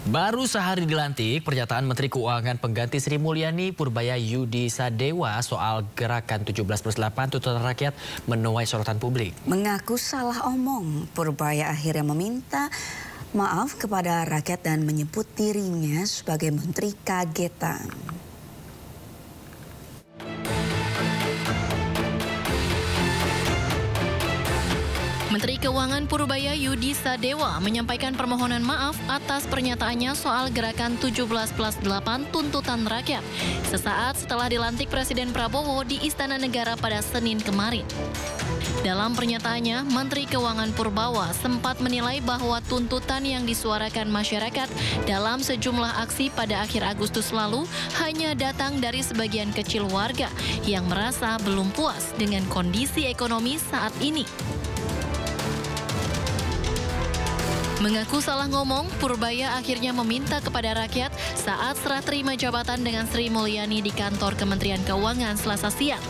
Baru sehari dilantik, pernyataan Menteri Keuangan pengganti Sri Mulyani Purbaya Yudi Sadewa soal gerakan 17+8 tuntutan rakyat menuai sorotan publik. Mengaku salah omong, Purbaya akhirnya meminta maaf kepada rakyat dan menyebut dirinya sebagai Menteri Kagetan. Menteri Keuangan Purbaya Yudi Sadewa menyampaikan permohonan maaf atas pernyataannya soal gerakan 17+8 tuntutan rakyat sesaat setelah dilantik Presiden Prabowo di Istana Negara pada Senin kemarin. Dalam pernyataannya, Menteri Keuangan Purbawa sempat menilai bahwa tuntutan yang disuarakan masyarakat dalam sejumlah aksi pada akhir Agustus lalu hanya datang dari sebagian kecil warga yang merasa belum puas dengan kondisi ekonomi saat ini. Mengaku salah ngomong, Purbaya akhirnya meminta kepada rakyat saat serah terima jabatan dengan Sri Mulyani di kantor Kementerian Keuangan Selasa siang.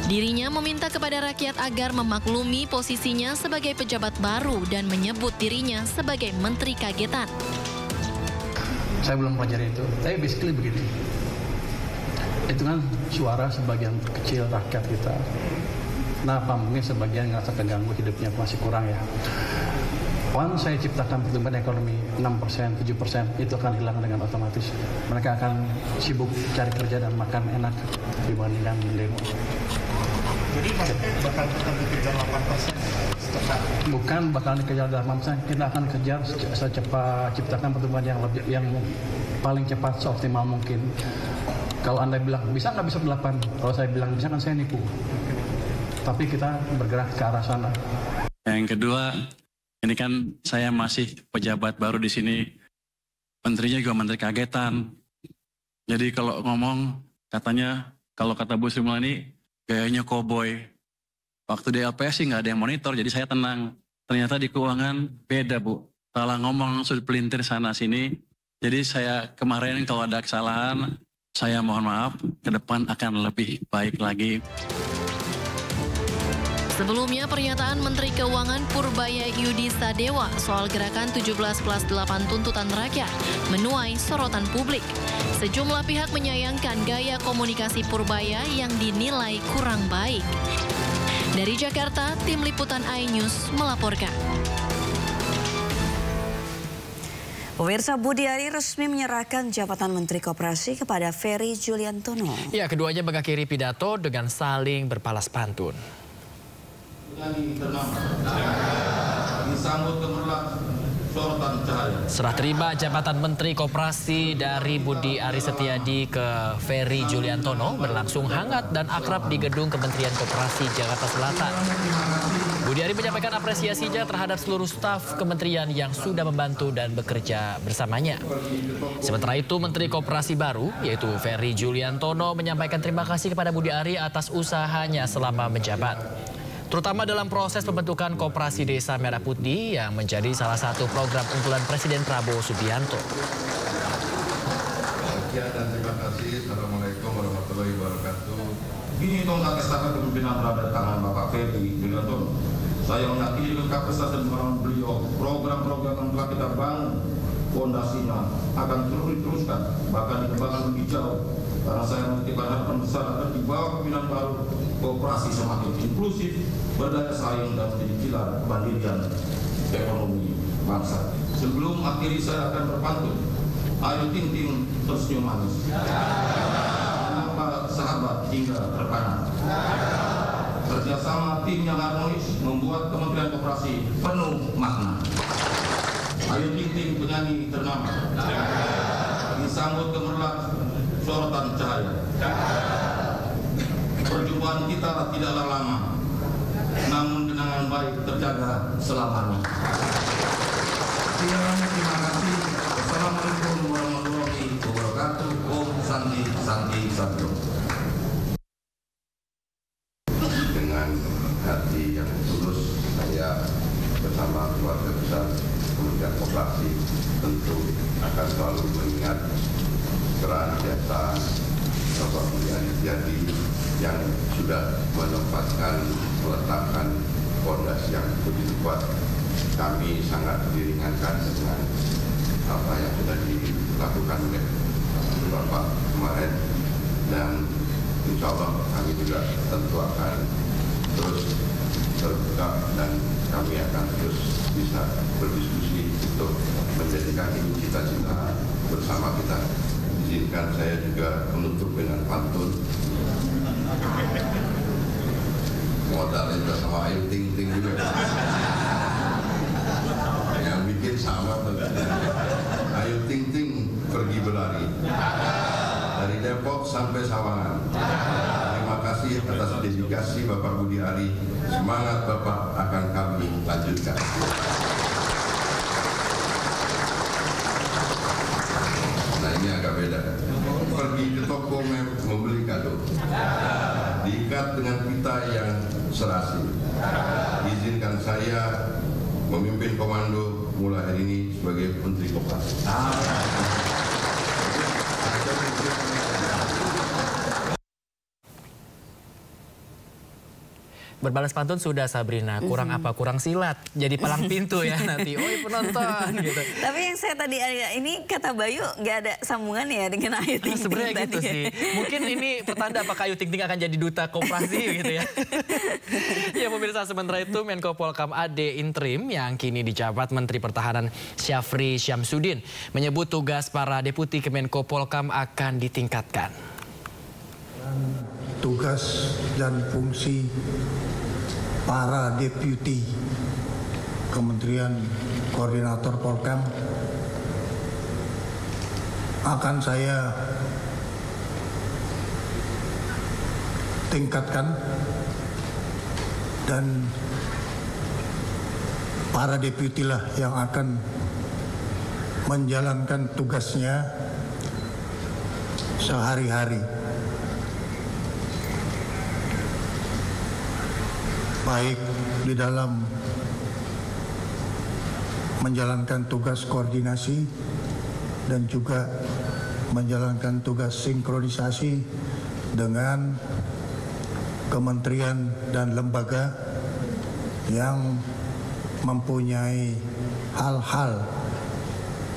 Dirinya meminta kepada rakyat agar memaklumi posisinya sebagai pejabat baru dan menyebut dirinya sebagai Menteri Kagetan. Saya belum pelajari itu, tapi basically begini. Itu kan suara sebagian kecil rakyat kita. Kenapa mungkin sebagian ngerasa terganggu hidupnya masih kurang ya. Once saya ciptakan pertumbuhan ekonomi 6%, 7%, itu akan hilang dengan otomatis. Mereka akan sibuk cari kerja dan makan enak dibandingkan demo. Jadi bakal dikejar 8%? Bukan bakal dikejar 8%, kita akan kejar secepat ciptakan pertumbuhan yang paling cepat, seoptimal mungkin. Kalau Anda bilang, bisa nggak bisa 8? Kalau saya bilang bisa, kan saya nipu. Tapi kita bergerak ke arah sana. Yang kedua, ini kan saya masih pejabat baru di sini, menterinya juga Menteri Kagetan. Jadi kalau ngomong, katanya, kalau kata Bu Sri Mulyani, gayanya koboi. Waktu di LPS sih nggak ada yang monitor, jadi saya tenang. Ternyata di keuangan beda, Bu. Salah ngomong, langsung pelintir sana-sini. Jadi saya kemarin kalau ada kesalahan, saya mohon maaf, ke depan akan lebih baik lagi. Sebelumnya, pernyataan Menteri Keuangan Purbaya Yudi Sadewa soal gerakan 17+8 tuntutan rakyat menuai sorotan publik. Sejumlah pihak menyayangkan gaya komunikasi Purbaya yang dinilai kurang baik. Dari Jakarta, Tim Liputan iNews melaporkan. Pemirsa, Budi Ari resmi menyerahkan jabatan Menteri Koperasi kepada Ferry Juliantono. Ya, keduanya mengakhiri pidato dengan saling berbalas pantun. Disambut gemerlap sorotan cahaya. Serah terima jabatan Menteri Koperasi dari Budi Ari Setiadi ke Ferry Juliantono berlangsung hangat dan akrab di gedung Kementerian Koperasi Jakarta Selatan. Budi Ari menyampaikan apresiasinya terhadap seluruh staf kementerian yang sudah membantu dan bekerja bersamanya. Sementara itu, Menteri Koperasi baru, yaitu Ferry Juliantono, menyampaikan terima kasih kepada Budi Ari atas usahanya selama menjabat, terutama dalam proses pembentukan Koperasi Desa Merah Putih yang menjadi salah satu program unggulan Presiden Prabowo Subianto. Dan terima kasih. Assalamualaikum warahmatullahi wabarakatuh. Ini tongkat estafet kepemimpinan berada di tangan Bapak Ferry Juliantono. Saya meyakini dengan kapasitas dan pengalaman beliau, program-program yang telah kita bangun fondasinya akan terus diteruskan, bahkan dikembangkan lebih jauh. Karena saya menitipkan harapan besar agar di bawah kepemimpinan baru Koperasi semakin inklusif, berdaya saing dan menjadi pilar kemandirian ekonomi bangsa. Sebelum akhiri saya akan berpantun. Ayo ting ting tersenyum manis. Kenapa sahabat hingga terpana? Kerjasama tim yang harmonis membuat Kementerian Koperasi penuh makna. Ayo ting ting penyanyi ternama. Disambut gemerlap sorotan cahaya. Perjumpaan kita tidaklah lama, namun kenangan baik terjaga selamanya. Terima kasih. Assalamualaikum warahmatullahi wabarakatuh. Om Santi Santi Satrio. Dengan hati yang tulus, saya bersama keluarga besar Kementerian Koperasi tentu akan selalu mengingat peran jasa Bapak Budi Ari Setiadi yang sudah meletakkan fondasi yang begitu kuat. Kami sangat diringankan dengan apa yang sudah dilakukan oleh Bapak kemarin, dan insya Allah kami juga tentu akan terus terbuka dan kami akan terus bisa berdiskusi untuk menjadikan ini cita-cita bersama kita. Izinkan saya juga menutup dengan pantun. Modalnya juga sama Ayu Ting Ting juga. Yang bikin sama tentunya. Ayu Ting Ting pergi berlari dari Depok sampai Sawangan. Terima kasih atas dedikasi Bapak Budi Ari. Semangat Bapak akan kami lanjutkan. Nah, ini agak beda. Pergi ke toko membeli kado, diikat dengan pita yang serasi. Izinkan saya memimpin komando mulai hari ini sebagai Menteri Koperasi. Berbalas pantun sudah, Sabrina. Kurang apa? Kurang silat. Jadi palang pintu ya nanti. Oi penonton gitu. Tapi yang saya tadi ini kata Bayu nggak ada sambungan ya dengan Ayu Ting Ting. Sebenarnya gitu sih. Mungkin ini pertanda apakah Ayu Ting Ting akan jadi duta koperasi gitu ya. Ya pemirsa, sementara itu Menko Polkam AD interim yang kini dijabat Menteri Pertahanan Syafri Syamsuddin menyebut tugas para deputi Kemenko Polkam akan ditingkatkan. Tugas dan fungsi para deputi Kementerian Koordinator Polkam akan saya tingkatkan, dan para deputi lah yang akan menjalankan tugasnya sehari-hari. Baik di dalam menjalankan tugas koordinasi dan juga menjalankan tugas sinkronisasi dengan kementerian dan lembaga yang mempunyai hal-hal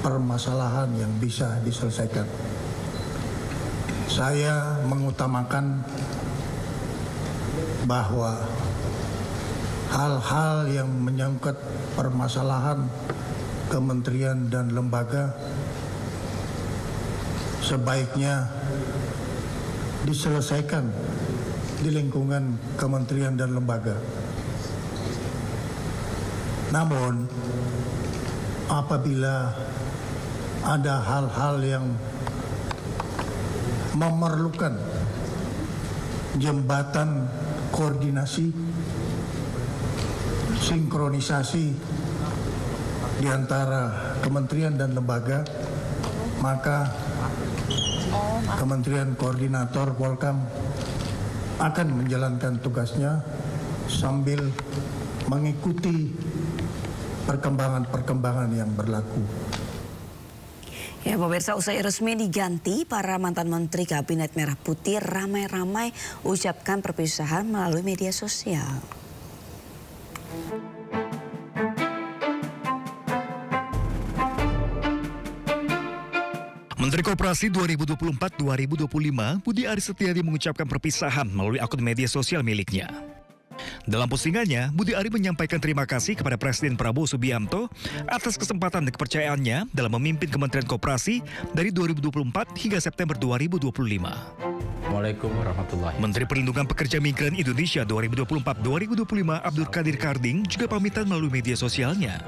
permasalahan yang bisa diselesaikan. Saya mengutamakan bahwa hal-hal yang menyangkut permasalahan kementerian dan lembaga sebaiknya diselesaikan di lingkungan kementerian dan lembaga. Namun, apabila ada hal-hal yang memerlukan jembatan koordinasi, sinkronisasi di antara kementerian dan lembaga, maka Kementerian Koordinator Polkam akan menjalankan tugasnya sambil mengikuti perkembangan-perkembangan yang berlaku. Ya pemirsa, usai resmi diganti, para mantan Menteri Kabinet Merah Putih ramai-ramai ucapkan perpisahan melalui media sosial. Menteri Koperasi 2024-2025 Budi Ari Setiadi mengucapkan perpisahan melalui akun media sosial miliknya. Dalam postingannya, Budi Ari menyampaikan terima kasih kepada Presiden Prabowo Subianto atas kesempatan dan kepercayaannya dalam memimpin Kementerian Koperasi dari 2024 hingga September 2025. Assalamualaikum warahmatullahi wabarakatuh. Menteri Perlindungan Pekerja Migran Indonesia 2024-2025 Abdul Qadir Karding juga pamitan melalui media sosialnya.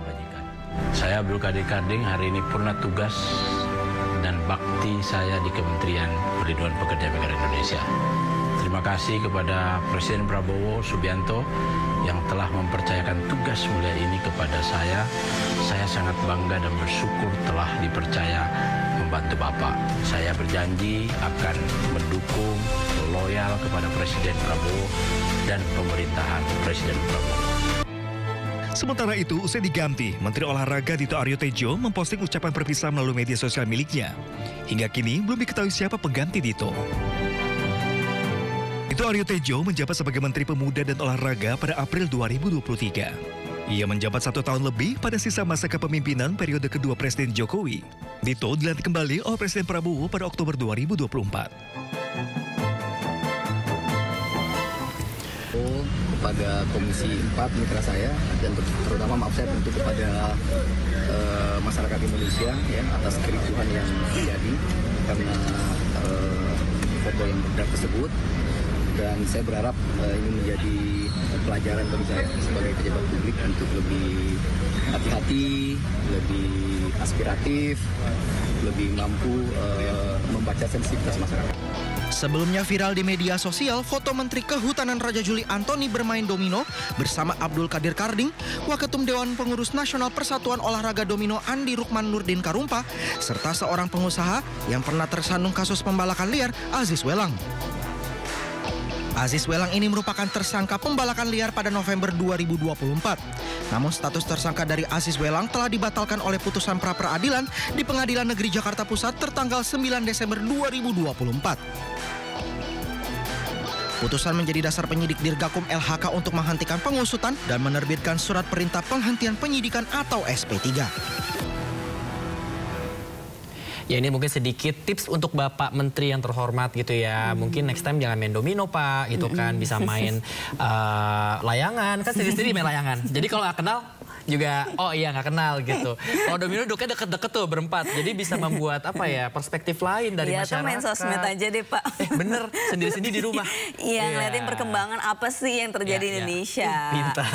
Saya Abdul Qadir Karding hari ini purna tugas dan bakti saya di Kementerian Perlindungan Pekerja Migran Indonesia. Terima kasih kepada Presiden Prabowo Subianto yang telah mempercayakan tugas mulia ini kepada saya. Saya sangat bangga dan bersyukur telah dipercaya membantu Bapak. Saya berjanji akan mendukung, loyal kepada Presiden Prabowo dan pemerintahan Presiden Prabowo. Sementara itu, usai diganti, Menteri Olahraga Dito Aryo Tejo memposting ucapan perpisahan melalui media sosial miliknya. Hingga kini belum diketahui siapa pengganti Dito. Dito Aryo Tejo menjabat sebagai Menteri Pemuda dan Olahraga pada April 2023. Ia menjabat 1 tahun lebih pada sisa masa kepemimpinan periode kedua Presiden Jokowi. Dito dilantik kembali oleh Presiden Prabowo pada Oktober 2024. Kepada Komisi 4 mitra saya dan terutama maaf saya tentu kepada masyarakat Indonesia ya atas kericuhan yang terjadi karena foto yang beredar tersebut, dan saya berharap ini menjadi pelajaran bagi saya sebagai pejabat publik untuk lebih hati-hati, lebih aspiratif, lebih mampu membaca sensitivitas masyarakat. Sebelumnya viral di media sosial foto Menteri Kehutanan Raja Juli Antoni bermain domino bersama Abdul Qadir Karding, Waketum Dewan Pengurus Nasional Persatuan Olahraga Domino Andi Rukman Nurdin Karumpa, serta seorang pengusaha yang pernah tersandung kasus pembalakan liar, Aziz Welang. Aziz Welang ini merupakan tersangka pembalakan liar pada November 2024. Namun status tersangka dari Aziz Welang telah dibatalkan oleh putusan pra-peradilan di Pengadilan Negeri Jakarta Pusat tertanggal 9 Desember 2024. Putusan menjadi dasar penyidik Dirgakum LHK untuk menghentikan pengusutan dan menerbitkan surat perintah penghentian penyidikan atau SP3. Ya, ini mungkin sedikit tips untuk Bapak Menteri yang terhormat gitu ya. Mungkin next time jangan main domino Pak, gitu kan. Bisa main layangan, kan sendiri-sendiri main layangan. Jadi kalau nggak kenal juga, oh iya nggak kenal gitu. Kalau domino duduknya deket-deket tuh berempat. Jadi bisa membuat apa ya, perspektif lain dari masyarakat. Iya, main sosmed aja deh Pak. Bener, sendiri-sendiri di rumah. Iya, ngeliatin perkembangan apa sih yang terjadi di Indonesia. Pintar.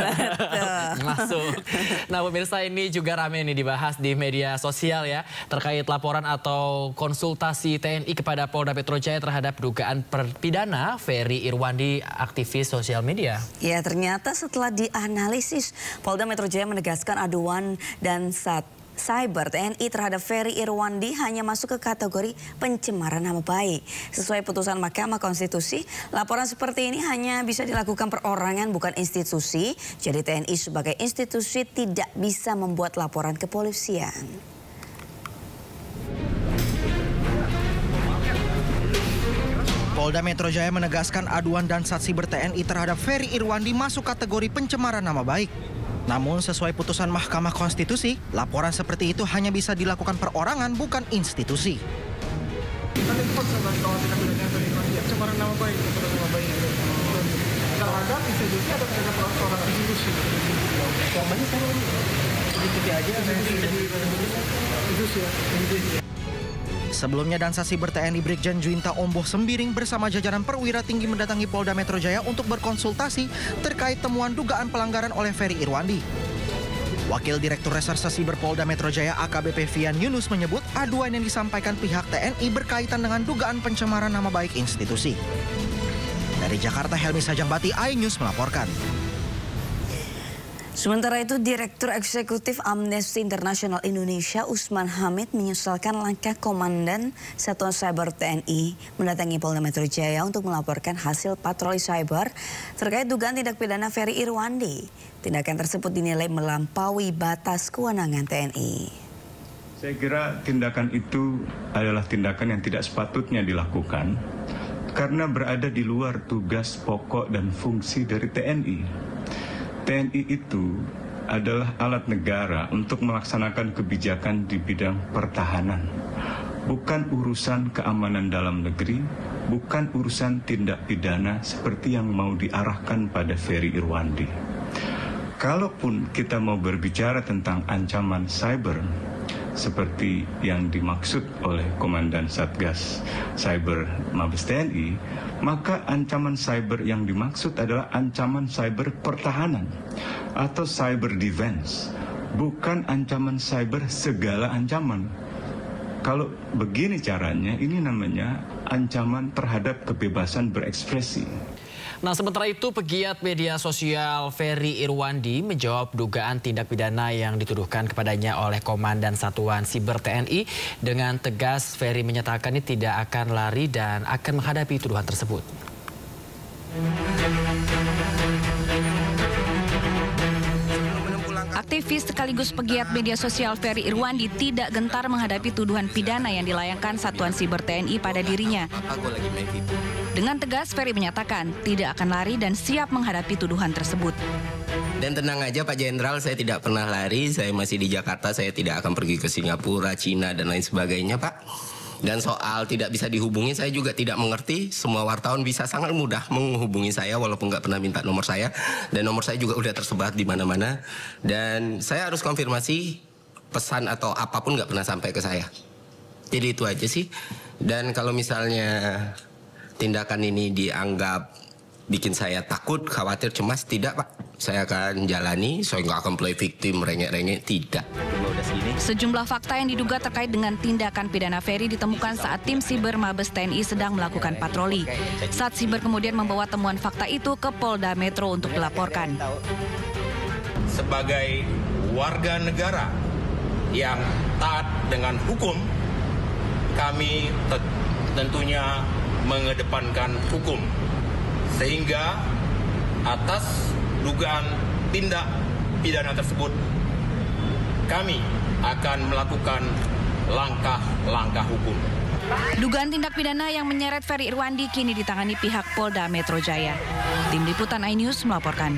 Masuk. Nah pemirsa, ini juga rame nih dibahas di media sosial ya. Terkait laporan atau konsultasi TNI kepada Polda Metro Jaya terhadap dugaan terpidana Ferry Irwandi, aktivis sosial media. Ya, ternyata setelah dianalisis, Polda Metro Jaya menegaskan aduan dan cyber TNI terhadap Ferry Irwandi hanya masuk ke kategori pencemaran nama baik. Sesuai putusan Mahkamah Konstitusi, laporan seperti ini hanya bisa dilakukan perorangan bukan institusi. Jadi TNI sebagai institusi tidak bisa membuat laporan ke kepolisian. Polda Metro Jaya menegaskan aduan dan siber TNI terhadap Ferry Irwandi masuk kategori pencemaran nama baik. Namun sesuai putusan Mahkamah Konstitusi, laporan seperti itu hanya bisa dilakukan perorangan bukan institusi. Pencemaran nama baik, terhadap institusi atau terhadap orang institusi? Soalnya saya sedikit aja institusi. Sebelumnya Dansa Siber TNI Brigjen Juinta Omboh Sembiring bersama jajaran perwira tinggi mendatangi Polda Metro Jaya untuk berkonsultasi terkait temuan dugaan pelanggaran oleh Ferry Irwandi. Wakil Direktur Reserse Siber Polda Metro Jaya AKBP Fian Yunus menyebut aduan yang disampaikan pihak TNI berkaitan dengan dugaan pencemaran nama baik institusi. Dari Jakarta, Helmi Sajangbati, iNews melaporkan. Sementara itu, Direktur Eksekutif Amnesty International Indonesia Usman Hamid menyesalkan langkah Komandan Satuan Cyber TNI mendatangi Polda Metro Jaya untuk melaporkan hasil patroli cyber terkait dugaan tindak pidana Ferry Irwandi. Tindakan tersebut dinilai melampaui batas kewenangan TNI. Saya kira tindakan itu adalah tindakan yang tidak sepatutnya dilakukan karena berada di luar tugas pokok dan fungsi dari TNI. TNI itu adalah alat negara untuk melaksanakan kebijakan di bidang pertahanan. Bukan urusan keamanan dalam negeri, bukan urusan tindak pidana seperti yang mau diarahkan pada Ferry Irwandi. Kalaupun kita mau berbicara tentang ancaman cyber, seperti yang dimaksud oleh Komandan Satgas Cyber Mabes TNI, maka ancaman cyber yang dimaksud adalah ancaman cyber pertahanan atau cyber defense, bukan ancaman cyber segala ancaman. Kalau begini caranya, ini namanya ancaman terhadap kebebasan berekspresi. Nah, sementara itu pegiat media sosial Ferry Irwandi menjawab dugaan tindak pidana yang dituduhkan kepadanya oleh Komandan Satuan Siber TNI. Dengan tegas, Ferry menyatakan ini tidak akan lari dan akan menghadapi tuduhan tersebut. Aktivis sekaligus pegiat media sosial Ferry Irwandi tidak gentar menghadapi tuduhan pidana yang dilayangkan Satuan Siber TNI pada dirinya. Dengan tegas, Ferry menyatakan tidak akan lari dan siap menghadapi tuduhan tersebut. Dan tenang aja Pak Jenderal, saya tidak pernah lari, saya masih di Jakarta, saya tidak akan pergi ke Singapura, Cina, dan lain sebagainya Pak. Dan soal tidak bisa dihubungi, saya juga tidak mengerti. Semua wartawan bisa sangat mudah menghubungi saya walaupun nggak pernah minta nomor saya. Dan nomor saya juga udah tersebar di mana-mana. Dan saya harus konfirmasi pesan atau apapun nggak pernah sampai ke saya. Jadi itu aja sih. Dan kalau misalnya tindakan ini dianggap bikin saya takut, khawatir, cemas, tidak Pak. Saya akan jalani, saya nggak akan play victim, rengek-rengek, tidak. Sejumlah fakta yang diduga terkait dengan tindakan pidana Ferry ditemukan saat tim siber Mabes TNI sedang melakukan patroli. Saat siber kemudian membawa temuan fakta itu ke Polda Metro untuk dilaporkan. Sebagai warga negara yang taat dengan hukum, kami tentunya mengedepankan hukum. Sehingga atas dugaan tindak pidana tersebut, kami akan melakukan langkah-langkah hukum. Dugaan tindak pidana yang menyeret Ferry Irwandi kini ditangani pihak Polda Metro Jaya. Tim Liputan iNews melaporkan.